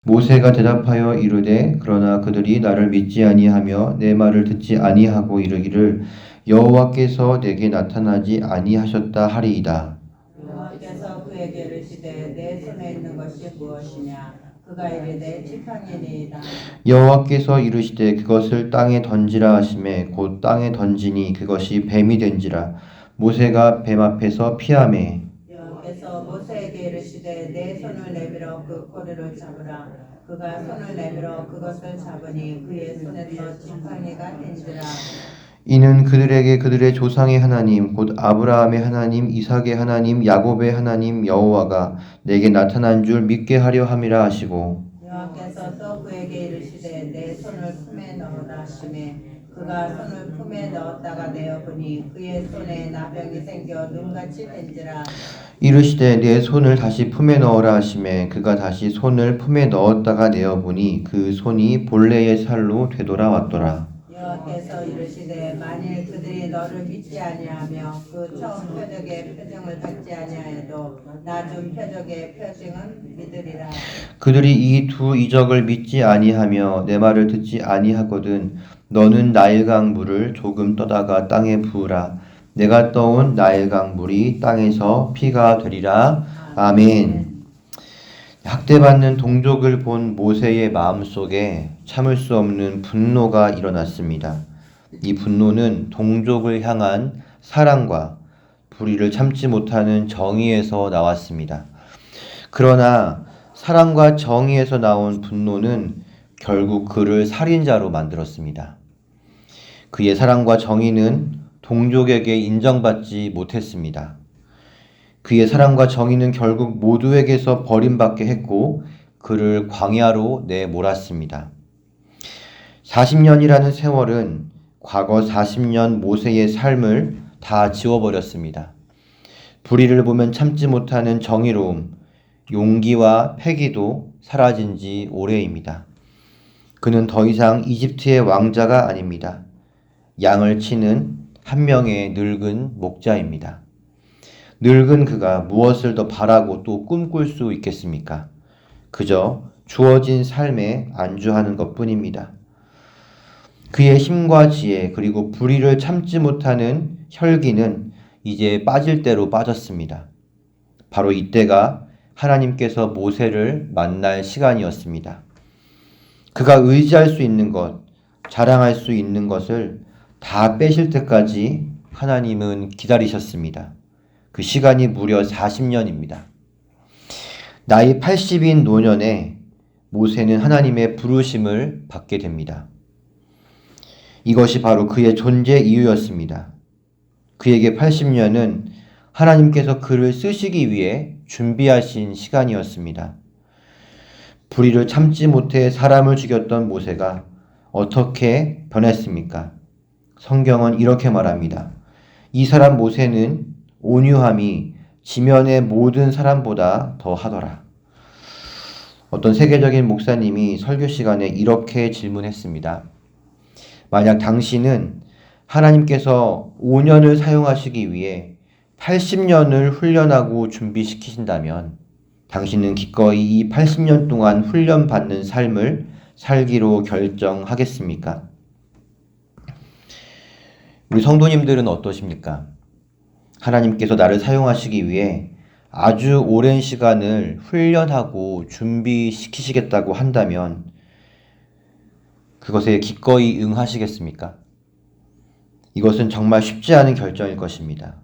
모세가 대답하여 이르되 그러나 그들이 나를 믿지 아니하며 내 말을 듣지 아니하고 이르기를 여호와께서 내게 나타나지 아니하셨다 하리이다. 여호와께서 그에게 이르시되 내 손에 있는 것이 무엇이냐? 그가 이르되 지팡이니이다. 여호와께서 이르시되 그것을 땅에 던지라 하시매 곧 땅에 던지니 그것이 뱀이 된지라. 모세가 뱀 앞에서 피하매 여호와께서 모세에게 이르시되 내 손을 내밀어 그 꼬리를 잡으라. 그가 손을 내밀어 그것을 잡으니 그의 손에서 지팡이가 된지라. 이는 그들에게 그들의 조상의 하나님 곧 아브라함의 하나님 이삭의 하나님 야곱의 하나님 여호와가 내게 나타난 줄 믿게 하려 함이라 하시고 여호와께서 또 그에게 이르시되 내 손을 품에 넣으라 하시매 그가 손을 품에 넣었다가 내어보니 그의 손에 나병이 생겨 눈같이 된지라. 이르시되 내 손을 다시 품에 넣으라 하시매 그가 다시 손을 품에 넣었다가 내어보니 그 손이 본래의 살로 되돌아왔더라. 여호와께서 이르시되 만일 그들이 너를 믿지 아니하며 그 처음 표적의 표징을 받지 아니하여도 나중 표적의 표징은 믿으리라. 그들이 이 두 이적을 믿지 아니하며 내 말을 듣지 아니하거든 너는 나일강 물을 조금 떠다가 땅에 부으라. 내가 떠온 나일강 물이 땅에서 피가 되리라. 아멘. 학대받는 동족을 본 모세의 마음속에 참을 수 없는 분노가 일어났습니다. 이 분노는 동족을 향한 사랑과 불의를 참지 못하는 정의에서 나왔습니다. 그러나 사랑과 정의에서 나온 분노는 결국 그를 살인자로 만들었습니다. 그의 사랑과 정의는 동족에게 인정받지 못했습니다. 그의 사랑과 정의는 결국 모두에게서 버림받게 했고 그를 광야로 내몰았습니다. 40년이라는 세월은 과거 40년 모세의 삶을 다 지워버렸습니다. 불의를 보면 참지 못하는 정의로움, 용기와 패기도 사라진 지 오래입니다. 그는 더 이상 이집트의 왕자가 아닙니다. 양을 치는 한 명의 늙은 목자입니다. 늙은 그가 무엇을 더 바라고 또 꿈꿀 수 있겠습니까? 그저 주어진 삶에 안주하는 것뿐입니다. 그의 힘과 지혜 그리고 불의를 참지 못하는 혈기는 이제 빠질 대로 빠졌습니다. 바로 이때가 하나님께서 모세를 만날 시간이었습니다. 그가 의지할 수 있는 것, 자랑할 수 있는 것을 다 빼실 때까지 하나님은 기다리셨습니다. 그 시간이 무려 40년입니다. 나이 80인 노년에 모세는 하나님의 부르심을 받게 됩니다. 이것이 바로 그의 존재 이유였습니다. 그에게 80년은 하나님께서 그를 쓰시기 위해 준비하신 시간이었습니다. 불의를 참지 못해 사람을 죽였던 모세가 어떻게 변했습니까? 성경은 이렇게 말합니다. 이 사람 모세는 온유함이 지면의 모든 사람보다 더 하더라. 어떤 세계적인 목사님이 설교 시간에 이렇게 질문했습니다. 만약 당신은 하나님께서 5년을 사용하시기 위해 80년을 훈련하고 준비시키신다면 당신은 기꺼이 이 80년 동안 훈련받는 삶을 살기로 결정하겠습니까? 우리 성도님들은 어떠십니까? 하나님께서 나를 사용하시기 위해 아주 오랜 시간을 훈련하고 준비시키시겠다고 한다면 그것에 기꺼이 응하시겠습니까? 이것은 정말 쉽지 않은 결정일 것입니다.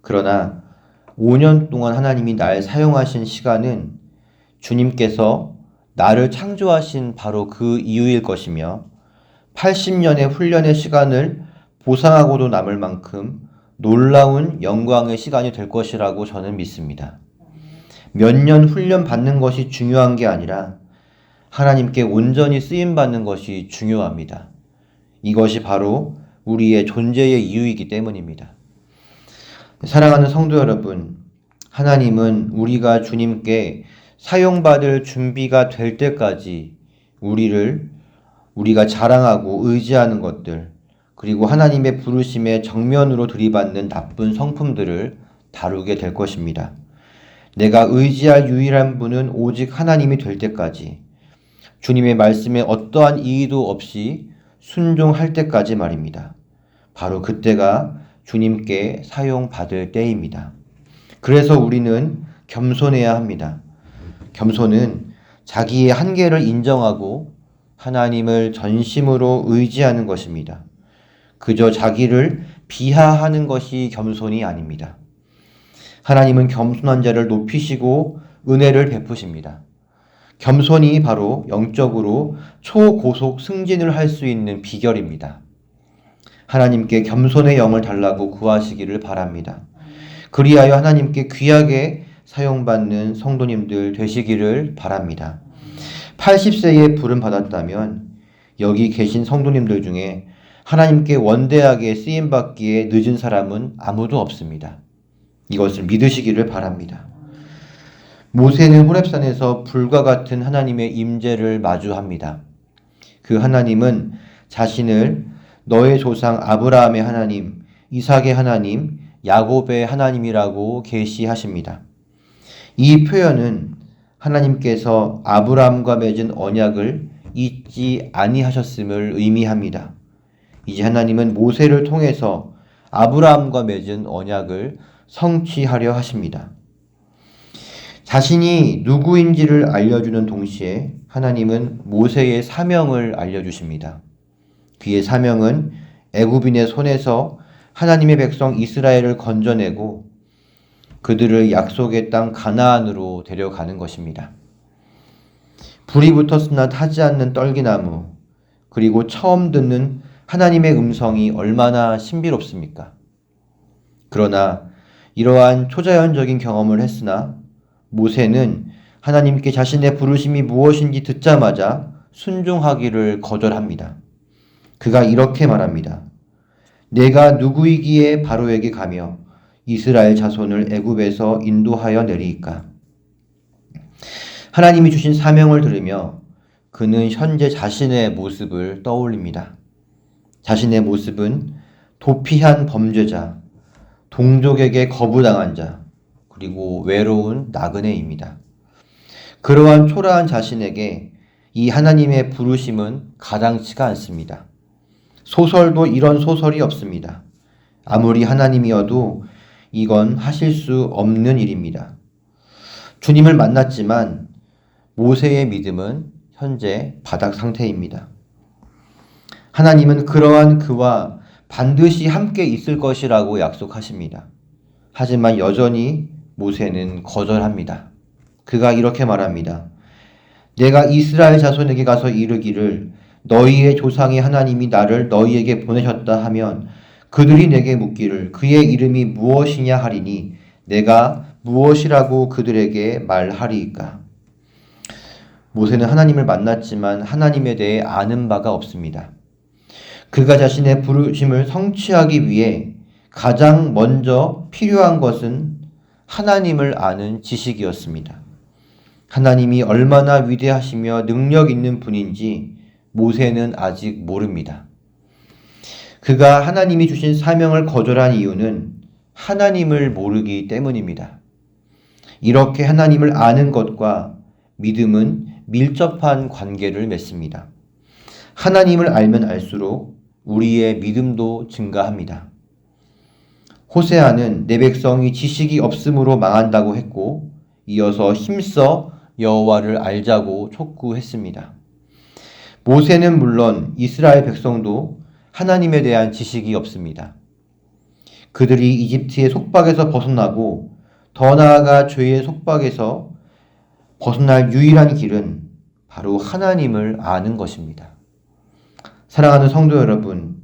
그러나 5년 동안 하나님이 날 사용하신 시간은 주님께서 나를 창조하신 바로 그 이유일 것이며 80년의 훈련의 시간을 보상하고도 남을 만큼 놀라운 영광의 시간이 될 것이라고 저는 믿습니다. 몇 년 훈련 받는 것이 중요한 게 아니라 하나님께 온전히 쓰임받는 것이 중요합니다. 이것이 바로 우리의 존재의 이유이기 때문입니다. 사랑하는 성도 여러분, 하나님은 우리가 주님께 사용받을 준비가 될 때까지 우리가 자랑하고 의지하는 것들, 그리고 하나님의 부르심에 정면으로 들이받는 나쁜 성품들을 다루게 될 것입니다. 내가 의지할 유일한 분은 오직 하나님이 될 때까지 주님의 말씀에 어떠한 이의도 없이 순종할 때까지 말입니다. 바로 그때가 주님께 사용받을 때입니다. 그래서 우리는 겸손해야 합니다. 겸손은 자기의 한계를 인정하고 하나님을 전심으로 의지하는 것입니다. 그저 자기를 비하하는 것이 겸손이 아닙니다. 하나님은 겸손한 자를 높이시고 은혜를 베푸십니다. 겸손이 바로 영적으로 초고속 승진을 할 수 있는 비결입니다. 하나님께 겸손의 영을 달라고 구하시기를 바랍니다. 그리하여 하나님께 귀하게 사용받는 성도님들 되시기를 바랍니다. 80세에 부름받았다면 여기 계신 성도님들 중에 하나님께 원대하게 쓰임받기에 늦은 사람은 아무도 없습니다. 이것을 믿으시기를 바랍니다. 모세는 호렙산에서 불과 같은 하나님의 임재를 마주합니다. 그 하나님은 자신을 너의 조상 아브라함의 하나님, 이삭의 하나님, 야곱의 하나님이라고 계시하십니다. 이 표현은 하나님께서 아브라함과 맺은 언약을 잊지 아니하셨음을 의미합니다. 이제 하나님은 모세를 통해서 아브라함과 맺은 언약을 성취하려 하십니다. 자신이 누구인지를 알려주는 동시에 하나님은 모세의 사명을 알려주십니다. 그의 사명은 애굽인의 손에서 하나님의 백성 이스라엘을 건져내고 그들을 약속의 땅 가나안으로 데려가는 것입니다. 불이 붙었으나 타지 않는 떨기나무, 그리고 처음 듣는 하나님의 음성이 얼마나 신비롭습니까? 그러나 이러한 초자연적인 경험을 했으나 모세는 하나님께 자신의 부르심이 무엇인지 듣자마자 순종하기를 거절합니다. 그가 이렇게 말합니다. 내가 누구이기에 바로에게 가며 이스라엘 자손을 애굽에서 인도하여 내리이까. 하나님이 주신 사명을 들으며 그는 현재 자신의 모습을 떠올립니다. 자신의 모습은 도피한 범죄자, 동족에게 거부당한 자, 그리고 외로운 나그네입니다. 그러한 초라한 자신에게 이 하나님의 부르심은 가당치가 않습니다. 소설도 이런 소설이 없습니다. 아무리 하나님이어도 이건 하실 수 없는 일입니다. 주님을 만났지만 모세의 믿음은 현재 바닥 상태입니다. 하나님은 그러한 그와 반드시 함께 있을 것이라고 약속하십니다. 하지만 여전히 모세는 거절합니다. 그가 이렇게 말합니다. 내가 이스라엘 자손에게 가서 이르기를 너희의 조상의 하나님이 나를 너희에게 보내셨다 하면 그들이 내게 묻기를 그의 이름이 무엇이냐 하리니 내가 무엇이라고 그들에게 말하리이까. 모세는 하나님을 만났지만 하나님에 대해 아는 바가 없습니다. 그가 자신의 부르심을 성취하기 위해 가장 먼저 필요한 것은 하나님을 아는 지식이었습니다. 하나님이 얼마나 위대하시며 능력 있는 분인지 모세는 아직 모릅니다. 그가 하나님이 주신 사명을 거절한 이유는 하나님을 모르기 때문입니다. 이렇게 하나님을 아는 것과 믿음은 밀접한 관계를 맺습니다. 하나님을 알면 알수록 우리의 믿음도 증가합니다. 호세아는 내 백성이 지식이 없음으로 망한다고 했고 이어서 힘써 여호와를 알자고 촉구했습니다. 모세는 물론 이스라엘 백성도 하나님에 대한 지식이 없습니다. 그들이 이집트의 속박에서 벗어나고 더 나아가 죄의 속박에서 벗어날 유일한 길은 바로 하나님을 아는 것입니다. 사랑하는 성도 여러분,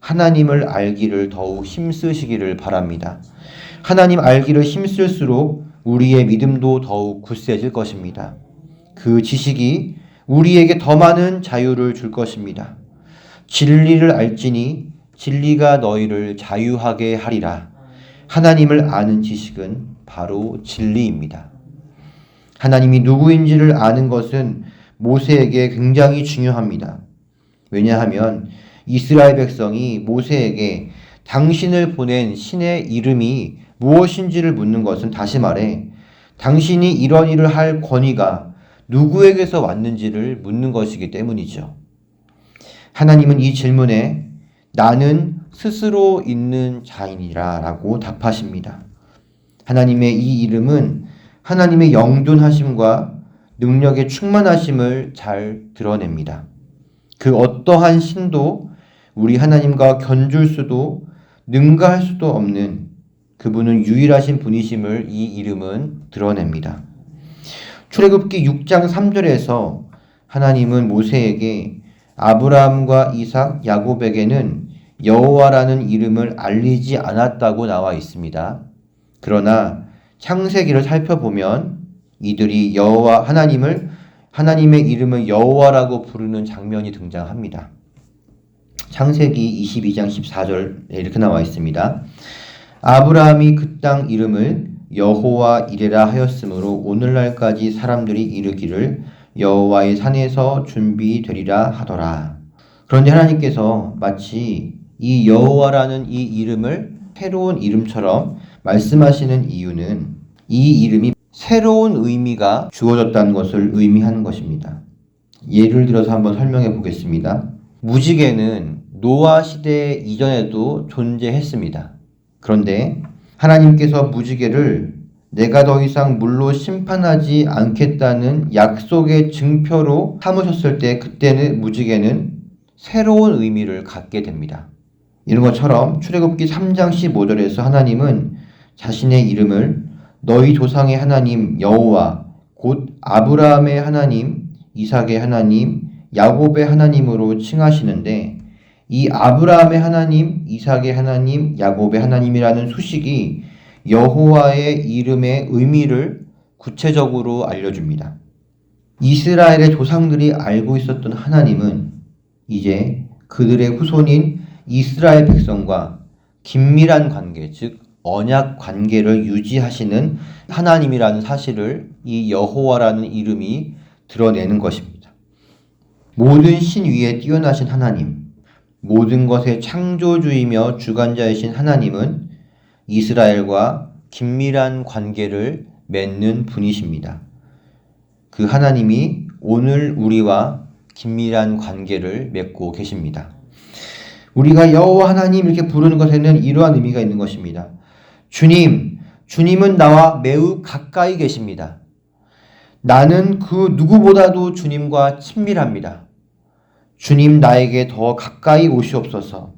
하나님을 알기를 더욱 힘쓰시기를 바랍니다. 하나님 알기를 힘쓸수록 우리의 믿음도 더욱 굳세질 것입니다. 그 지식이 우리에게 더 많은 자유를 줄 것입니다. 진리를 알지니 진리가 너희를 자유하게 하리라. 하나님을 아는 지식은 바로 진리입니다. 하나님이 누구인지를 아는 것은 모세에게 굉장히 중요합니다. 왜냐하면 이스라엘 백성이 모세에게 당신을 보낸 신의 이름이 무엇인지를 묻는 것은 다시 말해 당신이 이런 일을 할 권위가 누구에게서 왔는지를 묻는 것이기 때문이죠. 하나님은 이 질문에 나는 스스로 있는 자이니라 라고 답하십니다. 하나님의 이 이름은 하나님의 영존하심과 능력의 충만하심을 잘 드러냅니다. 그 어떠한 신도 우리 하나님과 견줄 수도 능가할 수도 없는 그분은 유일하신 분이심을 이 이름은 드러냅니다. 출애굽기 6장 3절에서 하나님은 모세에게 아브라함과 이삭, 야곱에게는 여호와라는 이름을 알리지 않았다고 나와 있습니다. 그러나 창세기를 살펴보면 이들이 하나님의 이름을 여호와라고 부르는 장면이 등장합니다. 창세기 22장 14절에 이렇게 나와 있습니다. 아브라함이 그 땅 이름을 여호와 이레라 하였으므로 오늘날까지 사람들이 이르기를 여호와의 산에서 준비되리라 하더라. 그런데 하나님께서 마치 이 여호와라는 이 이름을 새로운 이름처럼 말씀하시는 이유는 이 이름이 새로운 의미가 주어졌다는 것을 의미하는 것입니다. 예를 들어서 한번 설명해 보겠습니다. 무지개는 노아 시대 이전에도 존재했습니다. 그런데 하나님께서 무지개를 내가 더 이상 물로 심판하지 않겠다는 약속의 증표로 삼으셨을 때 그때는 무지개는 새로운 의미를 갖게 됩니다. 이런 것처럼 출애굽기 3장 15절에서 하나님은 자신의 이름을 너희 조상의 하나님 여호와 곧 아브라함의 하나님, 이삭의 하나님, 야곱의 하나님으로 칭하시는데 이 아브라함의 하나님, 이삭의 하나님, 야곱의 하나님이라는 수식이 여호와의 이름의 의미를 구체적으로 알려줍니다. 이스라엘의 조상들이 알고 있었던 하나님은 이제 그들의 후손인 이스라엘 백성과 긴밀한 관계, 즉 언약 관계를 유지하시는 하나님이라는 사실을 이 여호와라는 이름이 드러내는 것입니다. 모든 신 위에 뛰어나신 하나님, 모든 것의 창조주이며 주관자이신 하나님은 이스라엘과 긴밀한 관계를 맺는 분이십니다. 그 하나님이 오늘 우리와 긴밀한 관계를 맺고 계십니다. 우리가 여호와 하나님 이렇게 부르는 것에는 이러한 의미가 있는 것입니다. 주님은 나와 매우 가까이 계십니다. 나는 그 누구보다도 주님과 친밀합니다. 주님 나에게 더 가까이 오시옵소서.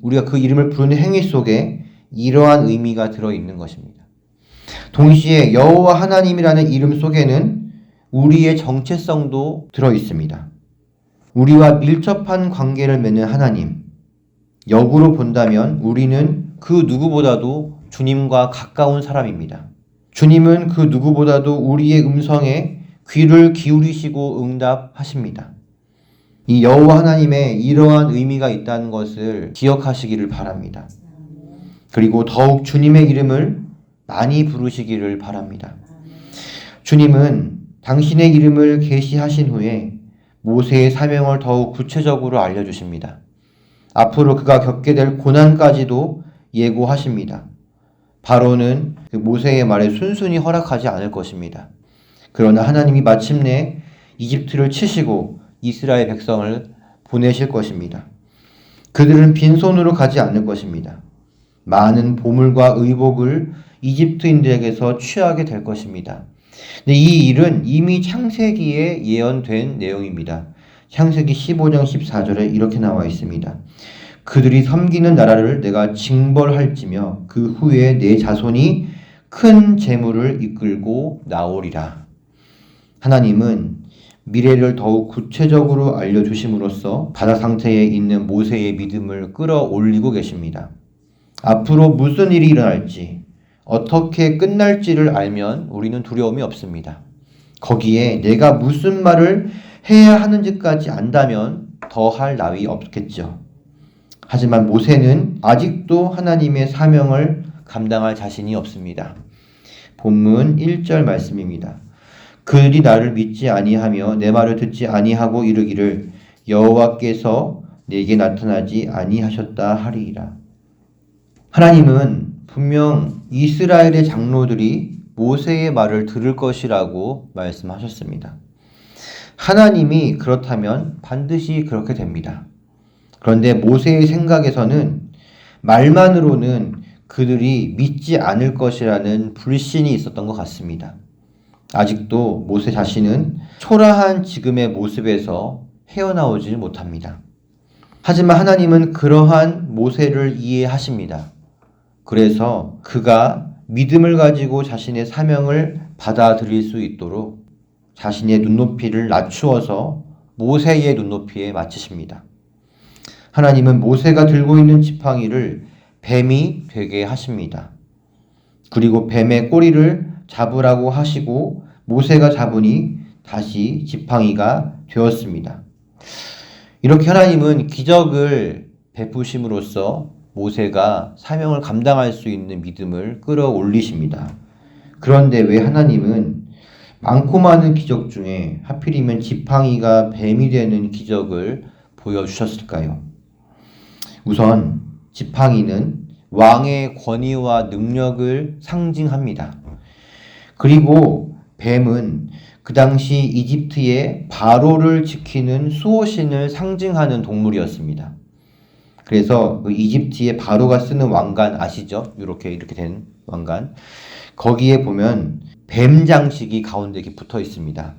우리가 그 이름을 부르는 행위 속에 이러한 의미가 들어있는 것입니다. 동시에 여호와 하나님이라는 이름 속에는 우리의 정체성도 들어있습니다. 우리와 밀접한 관계를 맺는 하나님, 역으로 본다면 우리는 그 누구보다도 주님과 가까운 사람입니다. 주님은 그 누구보다도 우리의 음성에 귀를 기울이시고 응답하십니다. 이 여호와 하나님의 이러한 의미가 있다는 것을 기억하시기를 바랍니다. 그리고 더욱 주님의 이름을 많이 부르시기를 바랍니다. 주님은 당신의 이름을 계시하신 후에 모세의 사명을 더욱 구체적으로 알려주십니다. 앞으로 그가 겪게 될 고난까지도 예고하십니다. 바로는 그 모세의 말에 순순히 허락하지 않을 것입니다. 그러나 하나님이 마침내 이집트를 치시고 이스라엘 백성을 보내실 것입니다. 그들은 빈손으로 가지 않을 것입니다. 많은 보물과 의복을 이집트인들에게서 취하게 될 것입니다. 근데 이 일은 이미 창세기에 예언된 내용입니다. 창세기 15장 14절에 이렇게 나와 있습니다. 그들이 섬기는 나라를 내가 징벌할지며 그 후에 내 자손이 큰 재물을 이끌고 나오리라. 하나님은 미래를 더욱 구체적으로 알려주심으로써 바다 상태에 있는 모세의 믿음을 끌어올리고 계십니다. 앞으로 무슨 일이 일어날지, 어떻게 끝날지를 알면 우리는 두려움이 없습니다. 거기에 내가 무슨 말을 해야 하는지까지 안다면 더할 나위 없겠죠. 하지만 모세는 아직도 하나님의 사명을 감당할 자신이 없습니다. 본문 1절 말씀입니다. 그들이 나를 믿지 아니하며 내 말을 듣지 아니하고 이르기를 여호와께서 내게 나타나지 아니하셨다 하리이라. 하나님은 분명 이스라엘의 장로들이 모세의 말을 들을 것이라고 말씀하셨습니다. 하나님이 그렇다면 반드시 그렇게 됩니다. 그런데 모세의 생각에서는 말만으로는 그들이 믿지 않을 것이라는 불신이 있었던 것 같습니다. 아직도 모세 자신은 초라한 지금의 모습에서 헤어나오지 못합니다. 하지만 하나님은 그러한 모세를 이해하십니다. 그래서 그가 믿음을 가지고 자신의 사명을 받아들일 수 있도록 자신의 눈높이를 낮추어서 모세의 눈높이에 맞추십니다. 하나님은 모세가 들고 있는 지팡이를 뱀이 되게 하십니다. 그리고 뱀의 꼬리를 잡으라고 하시고 모세가 잡으니 다시 지팡이가 되었습니다. 이렇게 하나님은 기적을 베푸심으로써 모세가 사명을 감당할 수 있는 믿음을 끌어올리십니다. 그런데 왜 하나님은 많고 많은 기적 중에 하필이면 지팡이가 뱀이 되는 기적을 보여주셨을까요? 우선 지팡이는 왕의 권위와 능력을 상징합니다. 그리고 뱀은 그 당시 이집트의 바로를 지키는 수호신을 상징하는 동물이었습니다. 그래서 그 이집트의 바로가 쓰는 왕관 아시죠? 이렇게 된 왕관. 거기에 보면 뱀 장식이 가운데 이렇게 붙어 있습니다.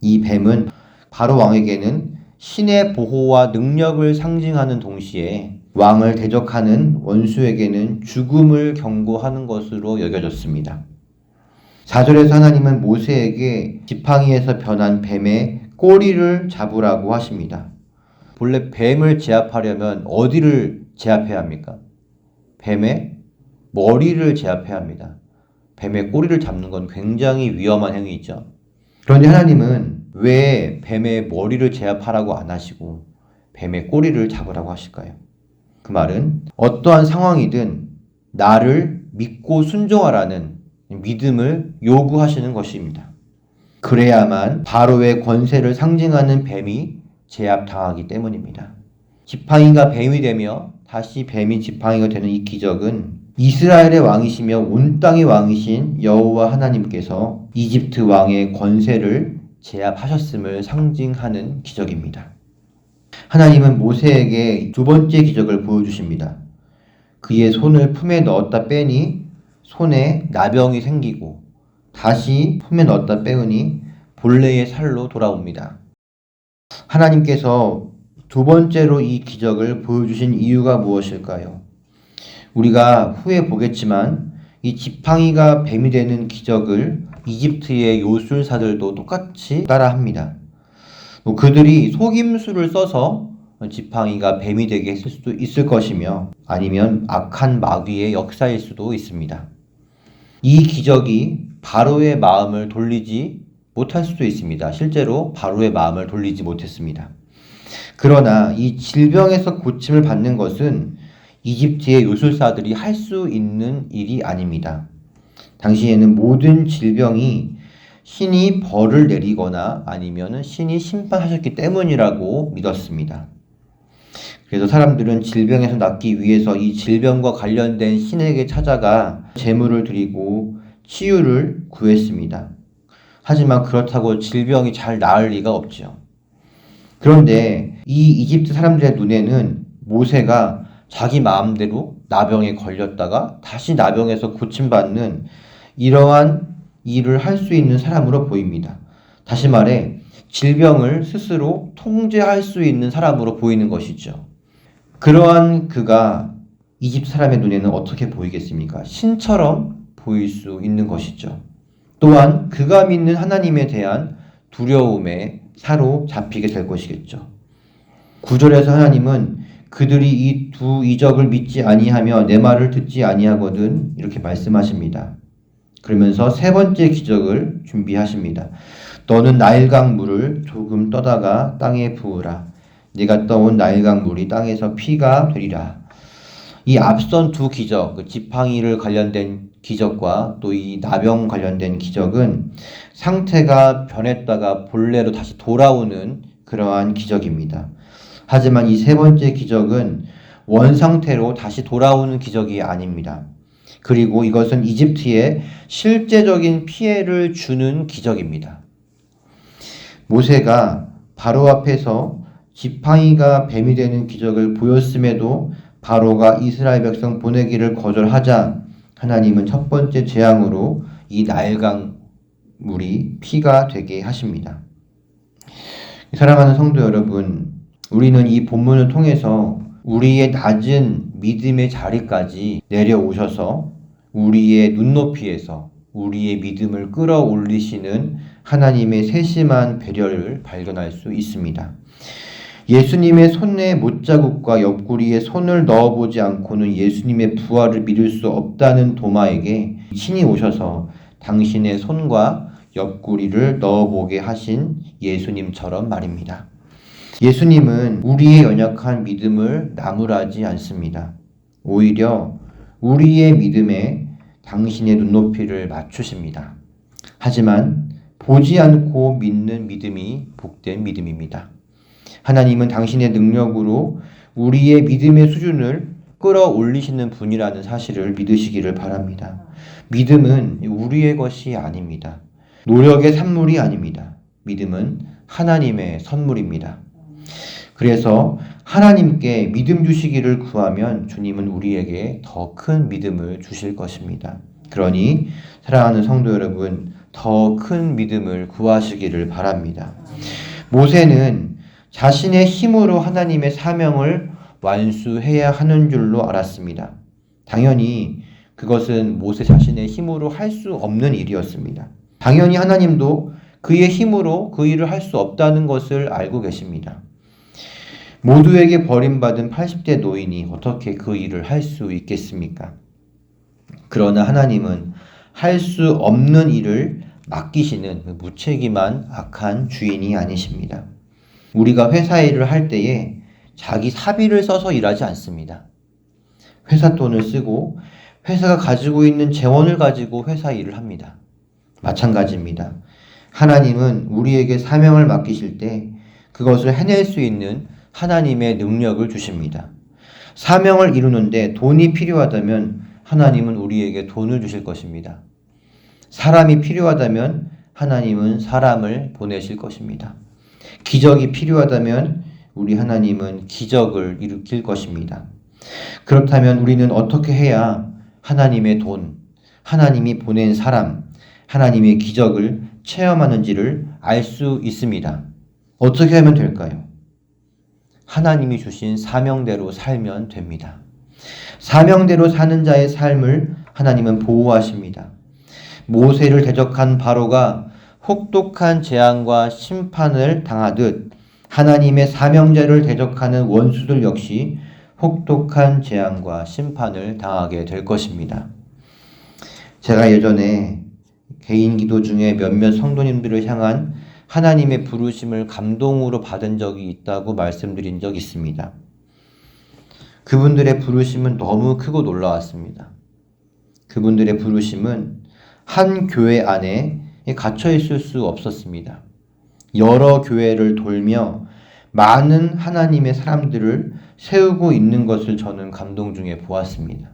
이 뱀은 바로 왕에게는 신의 보호와 능력을 상징하는 동시에 왕을 대적하는 원수에게는 죽음을 경고하는 것으로 여겨졌습니다. 4절에서 하나님은 모세에게 지팡이에서 변한 뱀의 꼬리를 잡으라고 하십니다. 본래 뱀을 제압하려면 어디를 제압해야 합니까? 뱀의 머리를 제압해야 합니다. 뱀의 꼬리를 잡는 건 굉장히 위험한 행위죠. 그런데 하나님은 왜 뱀의 머리를 제압하라고 안 하시고 뱀의 꼬리를 잡으라고 하실까요? 그 말은 어떠한 상황이든 나를 믿고 순종하라는 믿음을 요구하시는 것입니다. 그래야만 바로의 권세를 상징하는 뱀이 제압당하기 때문입니다. 지팡이가 뱀이 되며 다시 뱀이 지팡이가 되는 이 기적은 이스라엘의 왕이시며 온 땅의 왕이신 여호와 하나님께서 이집트 왕의 권세를 제압하셨음을 상징하는 기적입니다. 하나님은 모세에게 두 번째 기적을 보여주십니다. 그의 손을 품에 넣었다 빼니 손에 나병이 생기고 다시 품에 넣었다 빼으니 본래의 살로 돌아옵니다. 하나님께서 두 번째로 이 기적을 보여주신 이유가 무엇일까요? 우리가 후에 보겠지만 이 지팡이가 뱀이 되는 기적을 이집트의 요술사들도 똑같이 따라합니다. 그들이 속임수를 써서 지팡이가 뱀이 되게 했을 수도 있을 것이며 아니면 악한 마귀의 역사일 수도 있습니다. 이 기적이 바로의 마음을 돌리지 못할 수도 있습니다. 실제로 바로의 마음을 돌리지 못했습니다. 그러나 이 질병에서 고침을 받는 것은 이집트의 요술사들이 할 수 있는 일이 아닙니다. 당시에는 모든 질병이 신이 벌을 내리거나 아니면 신이 심판하셨기 때문이라고 믿었습니다. 그래서 사람들은 질병에서 낫기 위해서 이 질병과 관련된 신에게 찾아가 제물을 드리고 치유를 구했습니다. 하지만 그렇다고 질병이 잘 나을 리가 없죠. 그런데 이 이집트 사람들의 눈에는 모세가 자기 마음대로 나병에 걸렸다가 다시 나병에서 고침받는 이러한 일을 할 수 있는 사람으로 보입니다. 다시 말해 질병을 스스로 통제할 수 있는 사람으로 보이는 것이죠. 그러한 그가 이집트 사람의 눈에는 어떻게 보이겠습니까? 신처럼 보일 수 있는 것이죠. 또한 그가 믿는 하나님에 대한 두려움에 사로잡히게 될 것이겠죠. 9절에서 하나님은 그들이 이 두 이적을 믿지 아니하며 내 말을 듣지 아니하거든 이렇게 말씀하십니다. 그러면서 세 번째 기적을 준비하십니다. 너는 나일강 물을 조금 떠다가 땅에 부으라. 네가 떠온 나일강 물이 땅에서 피가 되리라. 이 앞선 두 기적, 그 지팡이를 관련된 기적과 또 이 나병 관련된 기적은 상태가 변했다가 본래로 다시 돌아오는 그러한 기적입니다. 하지만 이 세 번째 기적은 원상태로 다시 돌아오는 기적이 아닙니다. 그리고 이것은 이집트에 실제적인 피해를 주는 기적입니다. 모세가 바로 앞에서 지팡이가 뱀이 되는 기적을 보였음에도 바로가 이스라엘 백성 보내기를 거절하자 하나님은 첫 번째 재앙으로 이 나일강 물이 피가 되게 하십니다. 사랑하는 성도 여러분, 우리는 이 본문을 통해서 우리의 낮은 믿음의 자리까지 내려오셔서 우리의 눈높이에서 우리의 믿음을 끌어올리시는 하나님의 세심한 배려를 발견할 수 있습니다. 예수님의 손에 못자국과 옆구리에 손을 넣어보지 않고는 예수님의 부활을 믿을 수 없다는 도마에게 신이 오셔서 당신의 손과 옆구리를 넣어보게 하신 예수님처럼 말입니다. 예수님은 우리의 연약한 믿음을 나무라지 않습니다. 오히려 우리의 믿음에 당신의 눈높이를 맞추십니다. 하지만 보지 않고 믿는 믿음이 복된 믿음입니다. 하나님은 당신의 능력으로 우리의 믿음의 수준을 끌어올리시는 분이라는 사실을 믿으시기를 바랍니다. 믿음은 우리의 것이 아닙니다. 노력의 산물이 아닙니다. 믿음은 하나님의 선물입니다. 그래서 하나님께 믿음 주시기를 구하면 주님은 우리에게 더 큰 믿음을 주실 것입니다. 그러니 사랑하는 성도 여러분, 더 큰 믿음을 구하시기를 바랍니다. 모세는 자신의 힘으로 하나님의 사명을 완수해야 하는 줄로 알았습니다. 당연히 그것은 모세 자신의 힘으로 할 수 없는 일이었습니다. 당연히 하나님도 그의 힘으로 그 일을 할 수 없다는 것을 알고 계십니다. 모두에게 버림받은 80대 노인이 어떻게 그 일을 할 수 있겠습니까? 그러나 하나님은 할 수 없는 일을 맡기시는 무책임한 악한 주인이 아니십니다. 우리가 회사 일을 할 때에 자기 사비를 써서 일하지 않습니다. 회사 돈을 쓰고 회사가 가지고 있는 재원을 가지고 회사 일을 합니다. 마찬가지입니다. 하나님은 우리에게 사명을 맡기실 때 그것을 해낼 수 있는 하나님의 능력을 주십니다. 사명을 이루는데 돈이 필요하다면 하나님은 우리에게 돈을 주실 것입니다. 사람이 필요하다면 하나님은 사람을 보내실 것입니다. 기적이 필요하다면 우리 하나님은 기적을 일으킬 것입니다. 그렇다면 우리는 어떻게 해야 하나님의 돈, 하나님이 보낸 사람, 하나님의 기적을 체험하는지를 알 수 있습니다. 어떻게 하면 될까요? 하나님이 주신 사명대로 살면 됩니다. 사명대로 사는 자의 삶을 하나님은 보호하십니다. 모세를 대적한 바로가 혹독한 재앙과 심판을 당하듯 하나님의 사명자를 대적하는 원수들 역시 혹독한 재앙과 심판을 당하게 될 것입니다. 제가 예전에 개인 기도 중에 몇몇 성도님들을 향한 하나님의 부르심을 감동으로 받은 적이 있다고 말씀드린 적이 있습니다. 그분들의 부르심은 너무 크고 놀라웠습니다. 그분들의 부르심은 한 교회 안에 갇혀 있을 수 없었습니다. 여러 교회를 돌며 많은 하나님의 사람들을 세우고 있는 것을 저는 감동 중에 보았습니다.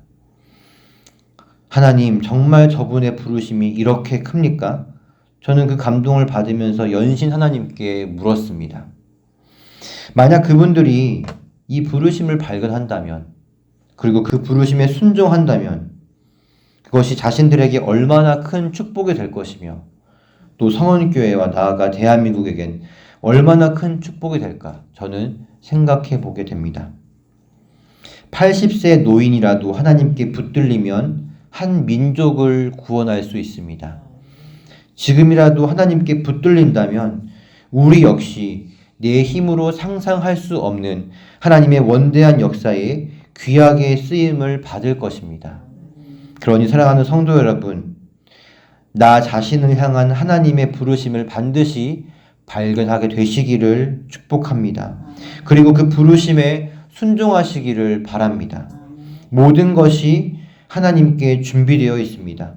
하나님, 정말 저분의 부르심이 이렇게 큽니까? 저는 그 감동을 받으면서 연신 하나님께 물었습니다. 만약 그분들이 이 부르심을 발견한다면, 그리고 그 부르심에 순종한다면 그것이 자신들에게 얼마나 큰 축복이 될 것이며 또 성원교회와 나아가 대한민국에겐 얼마나 큰 축복이 될까 저는 생각해 보게 됩니다. 80세 노인이라도 하나님께 붙들리면 한 민족을 구원할 수 있습니다. 지금이라도 하나님께 붙들린다면 우리 역시 내 힘으로 상상할 수 없는 하나님의 원대한 역사에 귀하게 쓰임을 받을 것입니다. 그러니 사랑하는 성도 여러분, 나 자신을 향한 하나님의 부르심을 반드시 발견하게 되시기를 축복합니다. 그리고 그 부르심에 순종하시기를 바랍니다. 모든 것이 하나님께 준비되어 있습니다.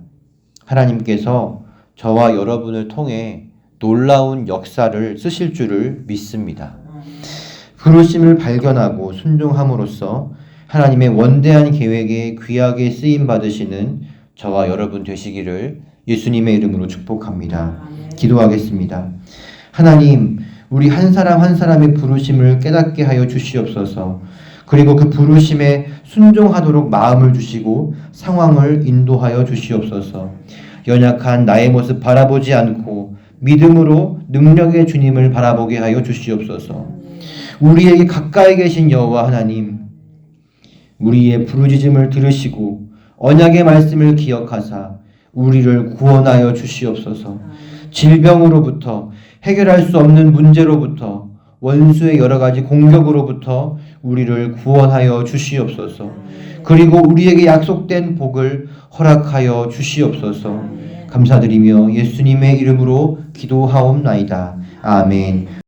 하나님께서 저와 여러분을 통해 놀라운 역사를 쓰실 줄을 믿습니다. 부르심을 발견하고 순종함으로써 하나님의 원대한 계획에 귀하게 쓰임 받으시는 저와 여러분 되시기를 예수님의 이름으로 축복합니다. 기도하겠습니다. 하나님, 우리 한 사람 한 사람의 부르심을 깨닫게 하여 주시옵소서. 그리고 그 부르심에 순종하도록 마음을 주시고 상황을 인도하여 주시옵소서. 연약한 나의 모습 바라보지 않고 믿음으로 능력의 주님을 바라보게 하여 주시옵소서. 우리에게 가까이 계신 여호와 하나님, 우리의 부르짖음을 들으시고 언약의 말씀을 기억하사 우리를 구원하여 주시옵소서. 질병으로부터, 해결할 수 없는 문제로부터, 원수의 여러 가지 공격으로부터 우리를 구원하여 주시옵소서. 그리고 우리에게 약속된 복을 허락하여 주시옵소서. 감사드리며 예수님의 이름으로 기도하옵나이다. 아멘.